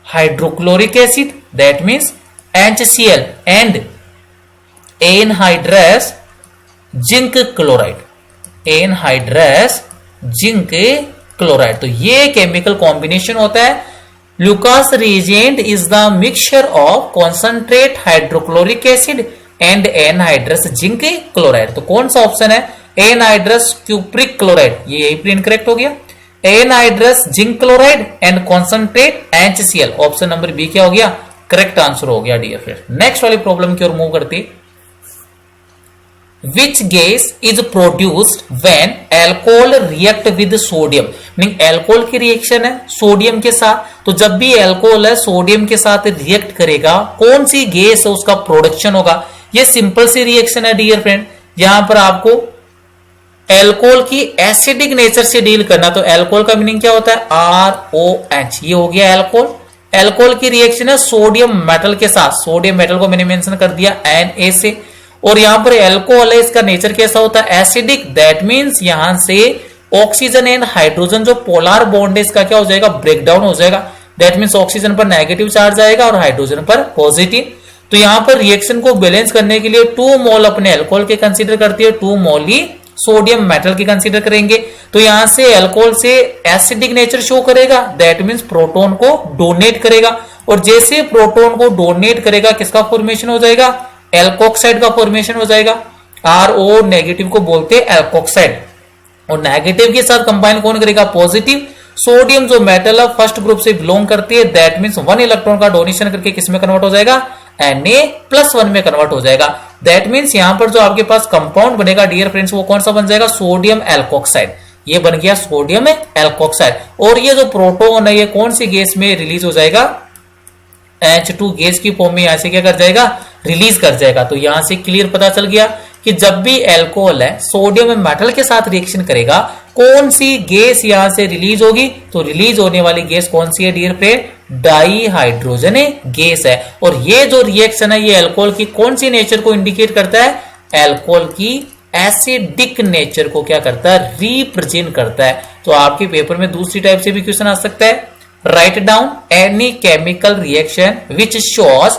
S1: hydrochloric acid, that means HCl and anhydrous zinc chloride, anhydrous zinc chloride. तो ये केमिकल कॉम्बिनेशन होता है। Lucas reagent is the mixture of concentrate hydrochloric acid and anhydrous zinc chloride. तो कौन सा option है? एनहाइड्रस क्यूप्रिक क्लोराइड, ये यही पे इनकरेक्ट हो गया। Anhydrous zinc chloride and concentrate HCl, option number B क्या हो गया? करेक्ट आंसर हो गया डियर फ्रेंड। नेक्स्ट वाली प्रॉब्लम की ओर मूव करते। Which gas is produced when alcohol react with sodium? Meaning alcohol की रिएक्शन है सोडियम के साथ, तो जब भी एल्कोहल है सोडियम के साथ रिएक्ट करेगा कौन सी गैस है उसका प्रोडक्शन होगा? ये सिंपल सी रिएक्शन है डियर फ्रेंड। यहां पर आपको एल्कोहल की एसिडिक नेचर से डील करना। तो एल्कोहल का मीनिंग क्या होता है? ROH, ये हो गया एल्कोहल। एल्कोहल की रिएक्शन है सोडियम मेटल के साथ, सोडियम मेटल को मैंने मेंशन कर दिया Na से। और यहां पर एल्कोहल है, इसका नेचर कैसा होता है? एसिडिक। दैट मींस यहां से ऑक्सीजन एंड हाइड्रोजन जो पोलर बॉन्ड है इसका क्या हो जाएगा? ब्रेक डाउन हो जाएगा। दैट मींस ऑक्सीजन पर नेगेटिव चार्ज आएगा और हाइड्रोजन पर पॉजिटिव। तो यहां पर रिएक्शन को बैलेंस करने के लिए 2 मोल अपने एल्कोहल के कंसीडर करती है, 2 मोल ही सोडियम मेटल की कंसीडर करेंगे। तो यहां से एल्कोहल से एसिडिक नेचर शो करेगा, दैट मींस प्रोटॉन को डोनेट करेगा। और जैसे प्रोटॉन को डोनेट करेगा किसका फॉर्मेशन हो जाएगा? एल्कोक्साइड का फॉर्मेशन हो जाएगा। RO नेगेटिव को बोलते हैं एल्कोक्साइड। और नेगेटिव के साथ कंबाइन कौन करेगा? पॉजिटिव। सोडियम जो मेटल है फर्स्ट ग्रुप से बिलोंग करती है, दैट मींस 1 इलेक्ट्रॉन का डोनेशन करके किसमें कन्वर्ट हो जाएगा? Na+1 में कन्वर्ट हो जाएगा। दैट मींस यहां पर जो आपके पास कंपाउंड बनेगा डियर फ्रेंड्स वो कौन सा बन जाएगा? Sodium alkoxide. ये बन गया सोडियम एल्कोक्साइड। और ये जो प्रोटॉन है ये कौन सी गैस में रिलीज हो जाएगा? H2 गैस की फॉर्म में यहां से क्या कर जाएगा? रिलीज कर जाएगा। तो यहां से क्लियर पता चल गया कि जब भी एल्कोहल है सोडियम मेटल के साथ रिएक्शन करेगा कौन सी गैस यहां से रिलीज होगी? तो रिलीज होने वाली गैस कौन सी है dear friend? Dihydrogen gas है। और ये जो रिएक्शन है ये एल्कोहल की कौन सी नेचर को इंडिकेट करता है? एल्कोहल की एसिडिक नेचर को क्या करता है? रिप्रेजेंट करता है। तो आपके पेपर में दूसरी टाइप से भी क्वेश्चन आ सकता है। Write down any chemical reaction which shows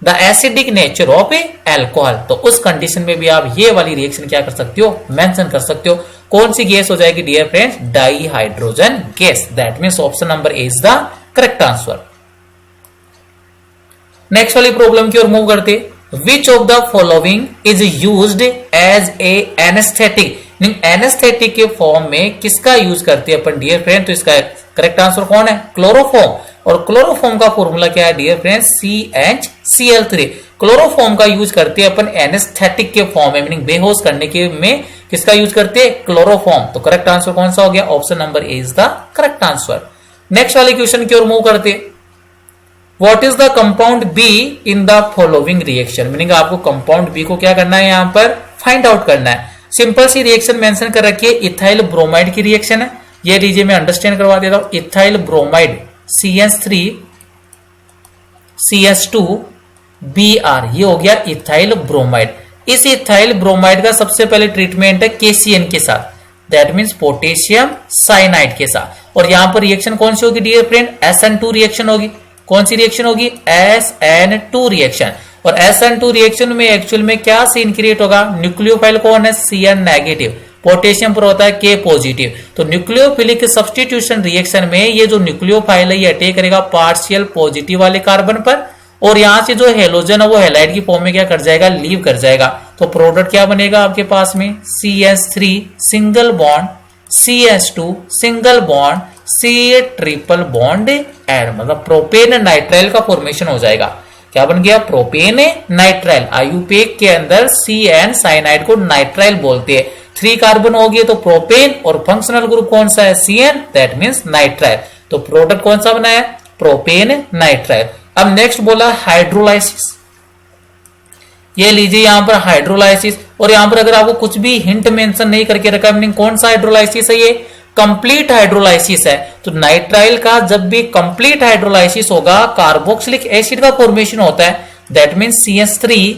S1: the acidic nature of A alcohol. तो उस कंडीशन में भी आप ये वाली रिएक्शन क्या कर सकते हो? मेंशन कर सकते हो। कौन सी गैस हो जाएगी dear friends? Dihydrogen gas. That means option number A is the correct answer. Next वाली प्रॉब्लम की ओर मूव करते। Which of the following is used as a anaesthetic? Anaesthetic के फॉर्म में किसका यूज करते हैं अपन डियर फ्रेंड? तो इसका करेक्ट आंसर कौन है? क्लोरोफॉर्म। और क्लोरोफॉर्म का फॉर्मूला क्या है डियर फ्रेंड्स? CnHCl3। क्लोरोफॉर्म का यूज करते हैं अपन एनेस्थेटिक के फॉर्म में, मीनिंग बेहोश करने के में किसका यूज करते हैं? क्लोरोफॉर्म। तो करेक्ट आंसर कौन सा हो गया? Option number A is the correct answer. Next वाले क्वेश्चन की ओर मूव करते। What is the compound B in the following reaction? Meaning आपको कंपाउंड बी को क्या करना है? यहां पर फाइंड आउट करना है। सिंपल सी रिएक्शन मेंशन कर रखी है, इथाइल ब्रोमाइड की रिएक्शन है। ये लीजिए मैं अंडरस्टैंड करवा देता हूं। Ethyl bromide CH3 CH2 Br, ये हो गया इथाइल ब्रोमाइड। इस इथाइल ब्रोमाइड का सबसे पहले ट्रीटमेंट है KCN के साथ, दैट मीन्स पोटेशियम साइनाइड के साथ। और यहां पर रिएक्शन कौन सी होगी डियर फ्रेंड? SN2 रिएक्शन होगी। कौन सी रिएक्शन होगी? SN2 reaction. और SN2 रिएक्शन में एक्चुअल में क्या सीन क्रिएट होगा? न्यूक्लियोफाइल कौन है? Cn negative. पोटेशियम पर होता है K पॉजिटिव। तो न्यूक्लियोफिलिक सब्स्टिट्यूशन रिएक्शन में ये जो न्यूक्लियोफाइल है ये अटैक करेगा पार्शियल पॉजिटिव वाले कार्बन पर, और यहां से जो हेलोजन है वो हेलाइड की फॉर्म में क्या कर जाएगा? लीव कर जाएगा। तो प्रोडक्ट क्या बनेगा आपके पास में? CH3 single bond CH2 single bond C triple bond एड, मतलब प्रोपेन नाइट्राइल का फॉर्मेशन हो जाएगा। क्या बन गया? Propane nitrile. आयुपेक के अंदर CN साइनाइड को नाइट्राइल बोलते हैं। 3 कार्बन हो गए तो प्रोपेन, और फंक्शनल ग्रुप कौन सा है? CN, that means nitrile. तो प्रोडक्ट कौन सा बना है? Propane nitrile. अब नेक्स्ट बोला हाइड्रोलाइसिस। ये लीजिए यहां पर हाइड्रोलाइसिस, और यहां पर अगर आपको कुछ भी हिंट मेंशन नहीं करके रखा, मीनिंग कौन सा हाइड्रोलाइसिस है? ये कंप्लीट हाइड्रोलाइसिस है। तो नाइट्राइल का जब भी कंप्लीट हाइड्रोलाइसिस होगा कार्बोक्सिलिक एसिड का फॉर्मेशन होता है, दैट मीन्स CH3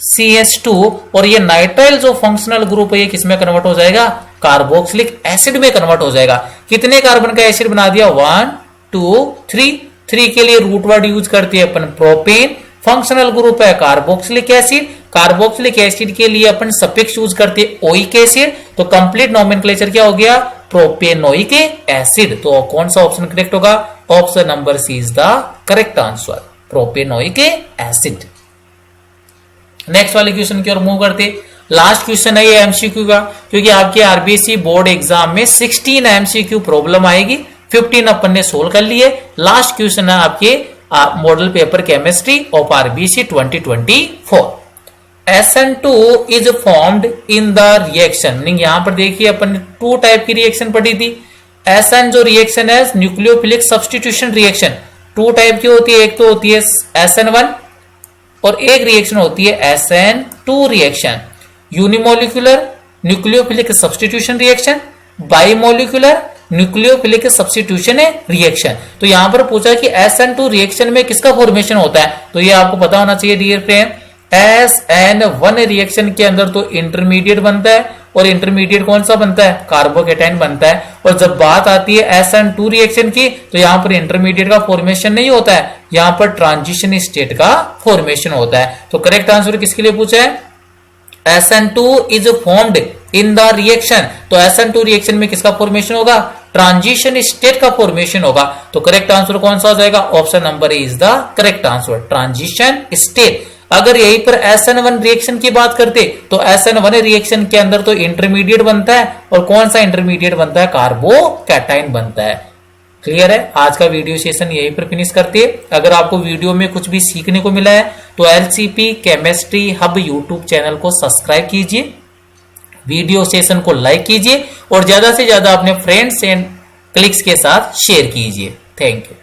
S1: CH2, और ये नाइट्राइल जो फंक्शनल ग्रुप है ये किसमें कन्वर्ट हो जाएगा? कार्बोक्सिलिक एसिड में कन्वर्ट हो जाएगा। कितने कार्बन का एसिड बना दिया? 1 2 3। 3 के लिए रूट वर्ड यूज करते हैं अपन प्रोपेन। फंक्शनल ग्रुप है कार्बोक्सिलिक एसिड। कार्बोक्सिलिक एसिड के लिए अपन सफिक्स यूज करते हैं ओइक एसिड। तो कंप्लीट नोमेनक्लेचर क्या हो गया? Propanoic acid. तो कौन सा ऑप्शन करेक्ट होगा? Option number C is the correct answer, propanoic acid. Next वाले क्वेश्चन की ओर मूव करते। लास्ट क्वेश्चन है ये एमसीक्यू का, क्योंकि आपके आरबीसी बोर्ड एग्जाम में 16 एमसीक्यू प्रॉब्लम आएगी, 15 अपन ने सोल्व कर लिए। लास्ट क्वेश्चन है आपके model paper chemistry of RBC 2024। SN2 is formed in the reaction, meaning यहां पर देखिए अपन ने 2 टाइप की रिएक्शन पढ़ी थी। SN जो रिएक्शन है न्यूक्लियोफिलिक सब्स्टिट्यूशन रिएक्शन, 2 टाइप की होती है। एक तो होती है SN1 और एक रिएक्शन होती है SN2 reaction. Unimolecular nucleophilic substitution reaction, bimolecular nucleophilic substitution reaction. तो यहां पर पूछा कि SN2 रिएक्शन में किसका फॉर्मेशन होता है, तो ये आपको पता होना चाहिए डियर फ्रेंड। SN1 रिएक्शन के अंदर तो इंटरमीडिएट बनता है, और इंटरमीडिएट कौन सा बनता है? कार्बोकेटाइन बनता है। और जब बात आती है SN2 रिएक्शन की, तो यहां पर इंटरमीडिएट का फॉर्मेशन नहीं होता है, यहां पर ट्रांजिशन स्टेट का फॉर्मेशन होता है। तो करेक्ट आंसर किसके लिए पूछा है? SN2 is formed in the reaction. तो SN2 रिएक्शन में किसका फॉर्मेशन होगा? ट्रांजिशन स्टेट का फॉर्मेशन होगा। तो करेक्ट आंसर कौन सा हो जाएगा? Option number is the correct answer, transition state. अगर यहीं पर SN1 रिएक्शन की बात करते तो SN1 रिएक्शन के अंदर तो इंटरमीडिएट बनता है, और कौन सा इंटरमीडिएट बनता है? कार्बोकैटाइन बनता है। क्लियर है? आज का वीडियो सेशन यहीं पर फिनिश करते हैं। अगर आपको वीडियो में कुछ भी सीखने को मिला है तो LCP chemistry hub YouTube channel को सब्सक्राइब कीजिए, वीडियो सेशन को लाइक कीजिए, और ज्यादा से ज्यादा अपने फ्रेंड्स एंड क्लिक्स के साथ शेयर कीजिए। Thank you.